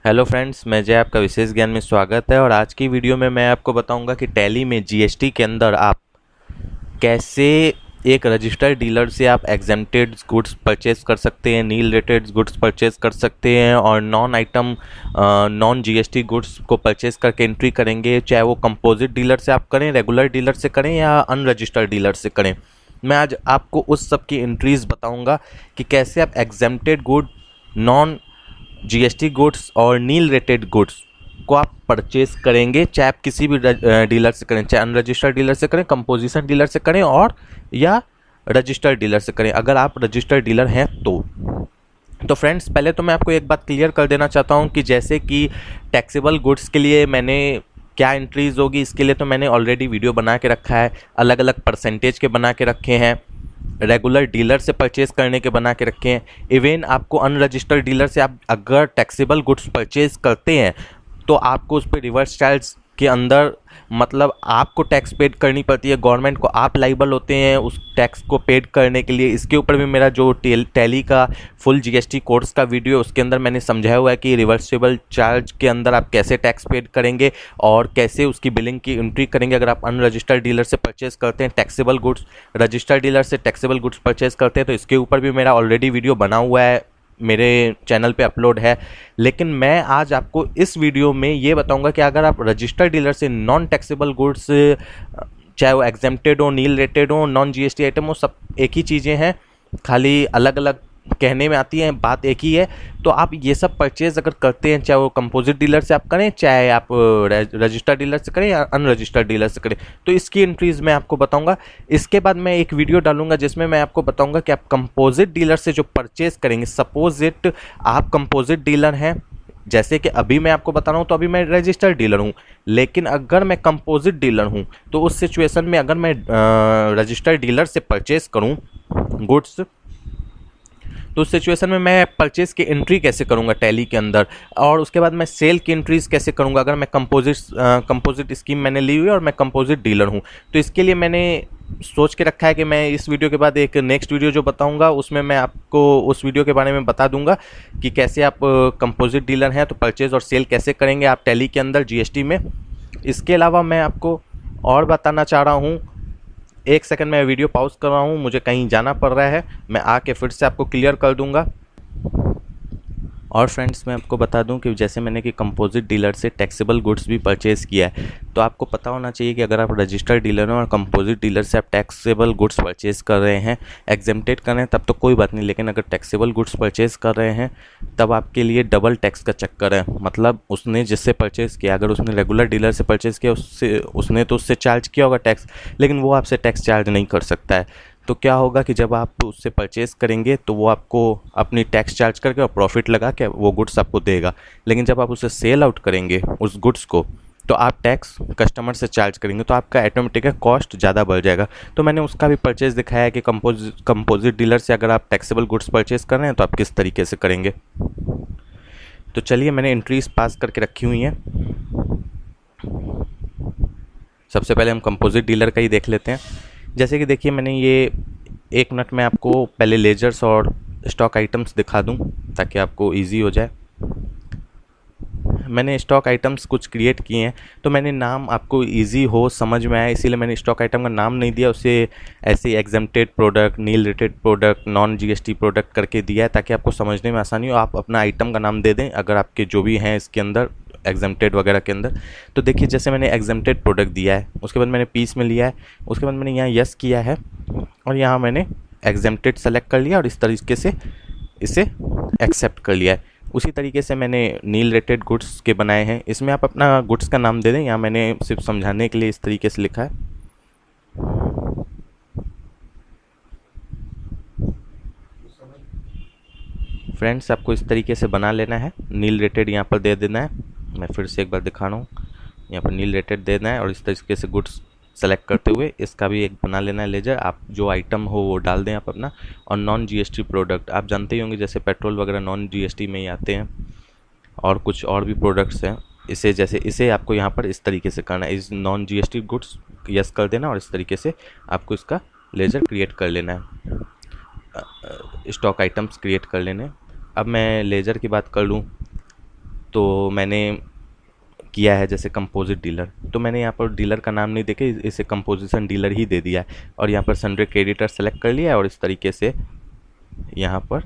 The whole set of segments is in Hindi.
हेलो फ्रेंड्स, मैं जय आपका विशेष ज्ञान में स्वागत है। और आज की वीडियो में मैं आपको बताऊंगा कि टैली में जीएसटी के अंदर आप कैसे एक रजिस्टर्ड डीलर से आप एग्जेम्प्टेड गुड्स परचेज कर सकते हैं, नील रेटेड गुड्स परचेज कर सकते हैं और नॉन जीएसटी गुड्स को परचेज करके एंट्री करेंगे, चाहे वो कंपोजिट डीलर से आप करें, रेगुलर डीलर से करें या अनरजिस्टर्ड डीलर से करें। मैं आज आपको उस सब की एंट्रीज बताऊंगा कि कैसे आप exempted good, non GST goods और नील रेटेड गुड्स को आप परचेज करेंगे, चाहे आप किसी भी डीलर से करें, चाहे अनरजिस्टर्ड डीलर से करें, कंपोजिशन डीलर से करें और या रजिस्टर्ड डीलर से करें, अगर आप रजिस्टर्ड डीलर हैं तो फ्रेंड्स, पहले तो मैं आपको एक बात क्लियर कर देना चाहता हूं कि जैसे कि टैक्सेबल गुड्स के लिए मैंने क्या एंट्रीज होगी, इसके लिए तो मैंने ऑलरेडी वीडियो बना के रखा है, अलग अलग परसेंटेज के बना के रखे हैं, रेगुलर डीलर से परचेज करने के बना के रखे हैं। इवन आपको अनरजिस्टर्ड डीलर से आप अगर टैक्सेबल गुड्स परचेज करते हैं तो आपको उस पर रिवर्स चार्ज के अंदर मतलब आपको टैक्स पेड करनी पड़ती है, गवर्नमेंट को आप लाइबल होते हैं उस टैक्स को पेड करने के लिए। इसके ऊपर भी मेरा जो टैली का फुल जीएसटी कोर्स का वीडियो है उसके अंदर मैंने समझाया हुआ है कि रिवर्सिबल चार्ज के अंदर आप कैसे टैक्स पेड करेंगे और कैसे उसकी बिलिंग की एंट्री करेंगे अगर आप अनरजिस्टर्ड डीलर से परचेज करते हैं टैक्सेबल गुड्स, रजिस्टर्ड डीलर से टैक्सेबल गुड्स परचेज करते हैं तो इसके ऊपर भी मेरा ऑलरेडी वीडियो बना हुआ है, मेरे चैनल पे अपलोड है। लेकिन मैं आज आपको इस वीडियो में ये बताऊंगा कि अगर आप रजिस्टर्ड डीलर से नॉन टैक्सेबल गुड्स, चाहे वो एग्जेम्प्टेड हो, नील रेटेड हो, नॉन जीएसटी आइटम हो, सब एक ही चीज़ें हैं, खाली अलग अलग कहने में आती हैं, बात एक ही है। तो आप ये सब परचेज अगर करते हैं, चाहे वो कंपोजिट डीलर से आप करें, चाहे आप रजिस्टर्ड डीलर से करें या अनरजिस्टर्ड डीलर से करें, तो इसकी एंट्रीज मैं आपको बताऊंगा। इसके बाद मैं एक वीडियो डालूंगा जिसमें मैं आपको बताऊंगा कि आप कंपोजिट डीलर से जो परचेज करेंगे, सपोज इट आप कंपोजिट डीलर हैं, जैसे कि अभी मैं आपको बता रहा हूं तो अभी मैं रजिस्टर्ड डीलर हूं, लेकिन अगर मैं कंपोजिट डीलर हूं तो उस सिचुएशन में अगर मैं रजिस्टर्ड डीलर से परचेज करूं गुड्स, तो उस सिचुएशन में मैं परचेज की एंट्री कैसे करूंगा टैली के अंदर, और उसके बाद मैं सेल की एंट्रीज कैसे करूंगा अगर मैं कंपोजिट स्कीम मैंने ली हुई है और मैं कंपोजिट डीलर हूं। तो इसके लिए मैंने सोच के रखा है कि मैं इस वीडियो के बाद एक नेक्स्ट वीडियो जो बताऊंगा उसमें मैं आपको उस वीडियो के बारे में बता दूंगा कि कैसे आप कंपोजिट डीलर हैं तो परचेज और सेल कैसे करेंगे आप टैली के अंदर जीएसटी में। इसके अलावा मैं आपको और बताना चाह रहा हूँ, एक सेकंड में वीडियो पॉज कर रहा हूँ, मुझे कहीं जाना पड़ रहा है, मैं आके फिर से आपको क्लियर कर दूंगा। और फ्रेंड्स, मैं आपको बता दूं कि जैसे मैंने कि कंपोजिट डीलर से टैक्सेबल गुड्स भी परचेज़ किया है, तो आपको पता होना चाहिए कि अगर आप रजिस्टर्ड डीलर हैं और कंपोजिट डीलर से आप टैक्सेबल गुड्स परचेज़ कर रहे हैं, एग्जेम्प्टेड कर रहे हैं, तब तो कोई बात नहीं, लेकिन अगर टैक्सेबल गुड्स परचेज़ कर रहे हैं तब आपके लिए डबल टैक्स का चक्कर है। मतलब उसने जिससे परचेज़ किया, अगर उसने रेगुलर डीलर से परचेज़ किया उसने तो उससे चार्ज किया होगा टैक्स, लेकिन वो आपसे टैक्स चार्ज नहीं कर सकता है। तो क्या होगा कि जब आप उससे परचेज़ करेंगे तो वो आपको अपनी टैक्स चार्ज करके और प्रॉफिट लगा के वो गुड्स आपको देगा, लेकिन जब आप उसे सेल आउट करेंगे उस गुड्स को तो आप टैक्स कस्टमर से चार्ज करेंगे, तो आपका ऑटोमेटिक कॉस्ट ज़्यादा बढ़ जाएगा। तो मैंने उसका भी परचेज़ दिखाया है कि कंपोजिट डीलर से अगर आप टैक्सेबल गुड्स परचेज़ कर रहे हैं तो आप किस तरीके से करेंगे। तो चलिए, मैंने एंट्रीज पास करके रखी हुई हैं। सबसे पहले हम कंपोजिट डीलर का ही देख लेते हैं। जैसे कि देखिए, मैंने ये एक मिनट में आपको पहले लेजर्स और स्टॉक आइटम्स दिखा दूं ताकि आपको इजी हो जाए। मैंने स्टॉक आइटम्स कुछ क्रिएट किए हैं, तो मैंने नाम आपको इजी हो समझ में आया इसीलिए मैंने स्टॉक आइटम का नाम नहीं दिया, उसे ऐसे exempted product, nil rated product, non GST product करके दिया है ताकि आपको समझने में आसानी हो। आप अपना आइटम का नाम दे दें अगर आपके जो भी हैं इसके अंदर एग्जेम्प्टेड वगैरह के अंदर। तो देखिए, जैसे मैंने एग्जेम्प्टेड प्रोडक्ट दिया है, उसके बाद मैंने पीस में लिया है, उसके बाद मैंने यहाँ यस किया है और यहाँ मैंने एग्जेम्प्टेड सेलेक्ट कर लिया और इस तरीके से इसे एक्सेप्ट कर लिया है। उसी तरीके से मैंने नील रेटेड गुड्स के बनाए हैं, इसमें आप अपना गुड्स का नाम दे दें, यहाँ मैंने सिर्फ समझाने के लिए इस तरीके से लिखा है। फ्रेंड्स, आपको इस तरीके से बना लेना है, नील रेटेड यहाँ पर दे देना है। मैं फिर से एक बार दिखा रहा हूँ, यहाँ पर नील रेटेड देना है और इस तरीके से गुड्स सेलेक्ट करते हुए इसका भी एक बना लेना है लेजर। आप जो आइटम हो वो डाल दें आप अपना। और नॉन जीएसटी प्रोडक्ट आप जानते ही होंगे, जैसे पेट्रोल वगैरह नॉन जीएसटी में ही आते हैं और कुछ और भी प्रोडक्ट्स हैं, इसे आपको यहाँ पर इस तरीके से करना है, इस नॉन जीएसटी गुड्स यस कर देना और इस तरीके से आपको इसका लेजर क्रिएट कर लेना है, स्टॉक आइटम्स क्रिएट कर लेने। अब मैं लेजर की बात कर लूँ तो मैंने किया है जैसे कंपोजिट डीलर, तो मैंने यहाँ पर डीलर का नाम नहीं देके इसे कंपोजिशन डीलर ही दे दिया है और यहाँ पर सन्ड्री क्रेडिटर सेलेक्ट कर लिया है और इस तरीके से यहाँ पर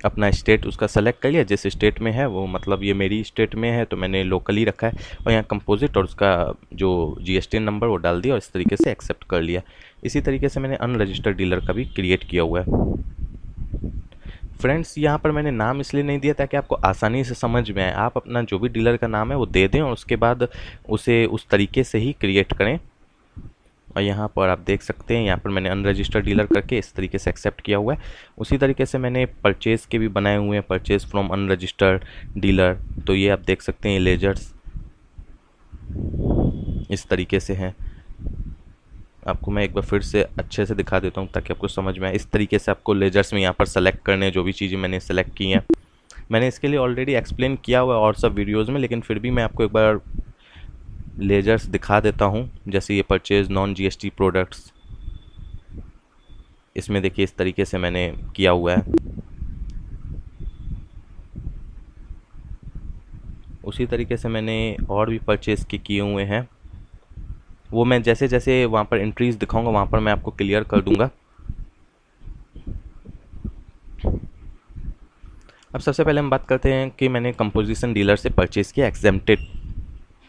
अपना स्टेट उसका सेलेक्ट कर लिया, जिस स्टेट में है वो, मतलब ये मेरी स्टेट में है तो मैंने लोकली रखा है और यहाँ कंपोजिट और उसका जो जीएसटी नंबर वो डाल दिया और इस तरीके से एक्सेप्ट कर लिया। इसी तरीके से मैंने अनरजिस्टर्ड डीलर का भी क्रिएट किया हुआ है। फ्रेंड्स, यहाँ पर मैंने नाम इसलिए नहीं दिया ताकि आपको आसानी से समझ में आए। आप अपना जो भी डीलर का नाम है वो दे दें और उसके बाद उसे उस तरीके से ही क्रिएट करें। और यहाँ पर आप देख सकते हैं, यहाँ पर मैंने अनरजिस्टर्ड डीलर करके इस तरीके से एक्सेप्ट किया हुआ है। उसी तरीके से मैंने परचेज़ के भी बनाए हुए हैं, परचेज़ फ्रॉम अनरजिस्टर्ड डीलर। तो ये आप देख सकते हैं, लेजर्स इस तरीके से हैं। आपको मैं एक बार फिर से अच्छे से दिखा देता हूँ ताकि आपको समझ में आए। इस तरीके से आपको लेजर्स में यहाँ पर सेलेक्ट करने जो भी चीज़ें मैंने सेलेक्ट की हैं, मैंने इसके लिए ऑलरेडी एक्सप्लेन किया हुआ है और सब वीडियोज़ में, लेकिन फिर भी मैं आपको एक बार लेजर्स दिखा देता हूँ। जैसे ये परचेज नॉन जीएसटी प्रोडक्ट्स, इसमें देखिए इस तरीके से मैंने किया हुआ है। उसी तरीके से मैंने और भी परचेज के किए हुए हैं, वो मैं जैसे जैसे वहाँ पर एंट्रीज दिखाऊंगा वहाँ पर मैं आपको क्लियर कर दूंगा। अब सबसे पहले हम बात करते हैं कि मैंने कंपोजिशन डीलर से परचेज किया एग्जेम्प्टेड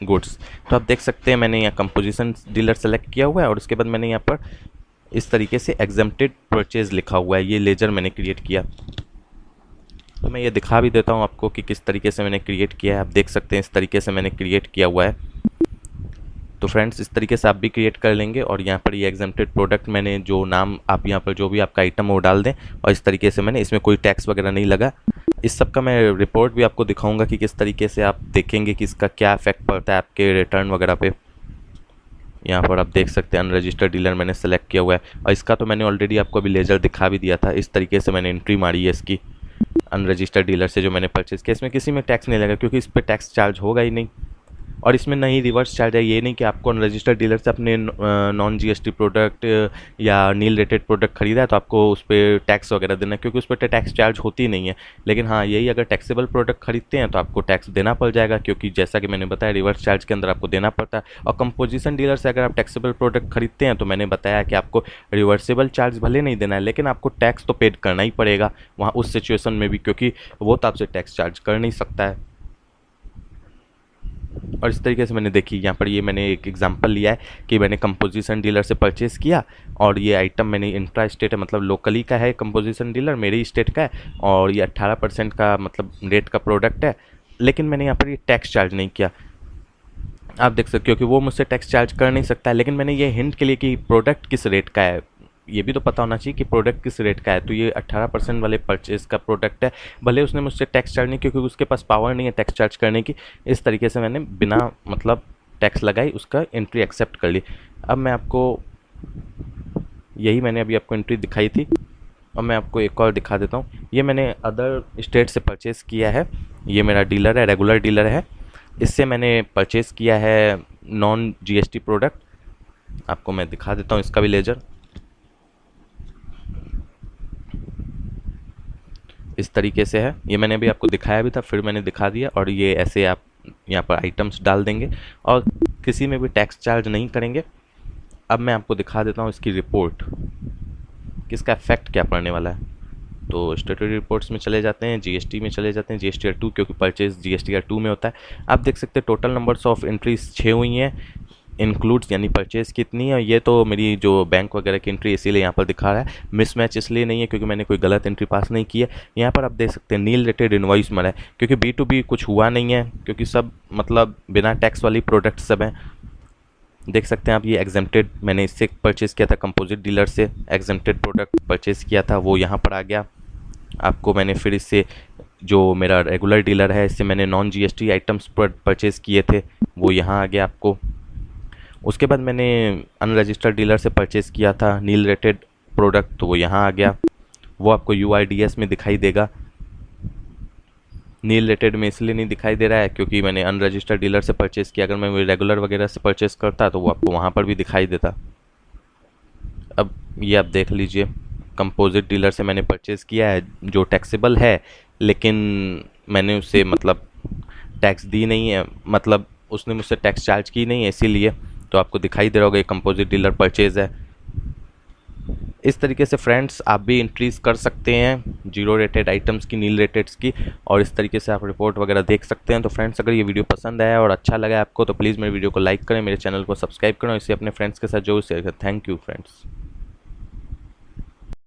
गुड्स। तो आप देख सकते हैं मैंने यहाँ कंपोजिशन डीलर सेलेक्ट किया हुआ है और उसके बाद मैंने यहाँ पर इस तरीके से एग्जेम्प्टेड परचेज लिखा हुआ है। ये लेजर मैंने क्रिएट किया, तो मैं ये दिखा भी देता हूँ आपको कि किस तरीके से मैंने क्रिएट किया है। आप देख सकते हैं इस तरीके से मैंने क्रिएट किया हुआ है। तो फ्रेंड्स, इस तरीके से आप भी क्रिएट कर लेंगे और यहाँ पर ये एग्जेम्प्टेड प्रोडक्ट मैंने जो नाम, आप यहाँ पर जो भी आपका आइटम वो डाल दें और इस तरीके से मैंने, इसमें कोई टैक्स वगैरह नहीं लगा। इस सब का मैं रिपोर्ट भी आपको दिखाऊंगा कि किस तरीके से आप देखेंगे कि इसका क्या इफेक्ट पड़ता है आपके रिटर्न वगैरह पे। यहाँ पर आप देख सकते हैं अनरजिस्टर्ड डीलर मैंने सेलेक्ट किया हुआ है और इसका तो मैंने ऑलरेडी आपको अभी लेजर दिखा भी दिया था। इस तरीके से मैंने एंट्री मारी है इसकी, अनरजिस्टर्ड डीलर से जो मैंने परचेज़ किया। इसमें किसी में टैक्स नहीं लगा क्योंकि इस पर टैक्स चार्ज होगा ही नहीं और इसमें नहीं रिवर्स चार्ज है। ये नहीं कि आपको अनरजिस्टर्ड डीलर से अपने नॉन जीएसटी प्रोडक्ट या नील रेटेड प्रोडक्ट खरीदा है तो आपको उस पर टैक्स वगैरह देना है, क्योंकि उस पर टैक्स चार्ज होती नहीं है। लेकिन हाँ, यही अगर टैक्सेबल प्रोडक्ट खरीदते हैं तो आपको टैक्स देना पड़ जाएगा, क्योंकि जैसा कि मैंने बताया रिवर्स चार्ज के अंदर आपको देना पड़ता है। और कंपोजिशन डीलर से अगर आप टैक्सेबल प्रोडक्ट खरीदते हैं तो मैंने बताया कि आपको रिवर्सेबल चार्ज भले नहीं देना है, लेकिन आपको टैक्स तो पेड करना ही पड़ेगा वहाँ उस सिचुएशन में भी, क्योंकि वो तो आपसे टैक्स चार्ज कर नहीं सकता है। और इस तरीके से मैंने देखी यहाँ पर, ये मैंने एक एग्जांपल लिया है कि मैंने कंपोजिशन डीलर से परचेज़ किया और ये आइटम मैंने इंट्रा स्टेट है, मतलब लोकली का है कंपोजिशन डीलर, मेरे स्टेट का है और ये 18% का मतलब रेट का प्रोडक्ट है, लेकिन मैंने यहाँ पर ये टैक्स चार्ज नहीं किया। आप देख सकते हो क्योंकि वो मुझसे टैक्स चार्ज कर नहीं सकता है, लेकिन मैंने ये हिंट के लिए कि प्रोडक्ट किस रेट का है, ये भी तो पता होना चाहिए कि प्रोडक्ट किस रेट का है। तो ये 18% वाले परचेज़ का प्रोडक्ट है, भले उसने मुझसे टैक्स चार्ज नहीं, क्योंकि उसके पास पावर नहीं है टैक्स चार्ज करने की। इस तरीके से मैंने बिना मतलब टैक्स लगाई उसका एंट्री एक्सेप्ट कर ली। अब मैं आपको, यही मैंने अभी आपको एंट्री दिखाई थी और मैं आपको एक और दिखा देता हूँ। ये मैंने अदर स्टेट से परचेज़ किया है, ये मेरा डीलर है, रेगुलर डीलर है, इससे मैंने परचेज़ किया है नॉन जीएसटी प्रोडक्ट। आपको मैं दिखा देता हूँ इसका भी लेजर। इस तरीके से है, ये मैंने अभी आपको दिखाया भी था, फिर मैंने दिखा दिया। और ये ऐसे आप यहाँ पर आइटम्स डाल देंगे और किसी में भी टैक्स चार्ज नहीं करेंगे। अब मैं आपको दिखा देता हूँ इसकी रिपोर्ट, किसका इफेक्ट क्या पड़ने वाला है। तो स्टेटरी रिपोर्ट्स में चले जाते हैं, जीएसटी में चले जाते हैं, जीएसटीआर 2, क्योंकि परचेज जीएसटीआर 2 में होता है। आप देख सकते हैं टोटल नंबर्स ऑफ एंट्रीज 6 हुई हैं, इंक्लूड्स यानी परचेज कितनी है। ये तो मेरी जो बैंक वगैरह की एंट्री इसीलिए यहाँ पर दिखा रहा है, मिसमैच इसलिए नहीं है क्योंकि मैंने कोई गलत एंट्री पास नहीं की है। यहाँ पर आप देख सकते हैं नील रेटेड इनवॉइस मरा है, क्योंकि B2B कुछ हुआ नहीं है, क्योंकि सब मतलब बिना टैक्स वाली प्रोडक्ट सब हैं। देख सकते हैं आप, ये एग्जेम्प्टेड मैंने इससे परचेज़ किया था, कंपोजिट डीलर से एग्जेम्प्टेड प्रोडक्ट परचेज़ किया था, वो यहाँ पर आ गया। आपको मैंने फिर इससे, जो मेरा रेगुलर डीलर है, इससे मैंने नॉन जीएसटी आइटम्स परचेज़ किए थे, वो यहाँ आ गया आपको। उसके बाद मैंने अनरजिस्टर्ड डीलर से परचेज़ किया था नील रेटेड प्रोडक्ट, तो वो यहाँ आ गया, वो आपको UIDS में दिखाई देगा। नील रेटेड में इसलिए नहीं दिखाई दे रहा है क्योंकि मैंने अनरजिस्टर्ड डीलर से परचेज़ किया, अगर मैं रेगुलर वगैरह से परचेज़ करता तो वो आपको वहाँ पर भी दिखाई देता। अब ये आप देख लीजिए, कंपोजिट डीलर से मैंने परचेज़ किया है जो टैक्सेबल है, लेकिन मैंने उससे मतलब टैक्स दी नहीं है, मतलब उसने मुझसे टैक्स चार्ज की नहीं है, इसीलिए। तो आपको दिखाई दे रहा होगा ये कंपोजिट डीलर परचेज है। इस तरीके से फ्रेंड्स आप भी इंक्रीज कर सकते हैं जीरो रेटेड आइटम्स की, नील रेटेड्स की, और इस तरीके से आप रिपोर्ट वगैरह देख सकते हैं। तो फ्रेंड्स अगर ये वीडियो पसंद आया और अच्छा लगा आपको तो प्लीज़ मेरे वीडियो को लाइक करें, मेरे चैनल को सब्सक्राइब करें और इसे अपने फ्रेंड्स के साथ जरूर शेयर करें। Thank you friends.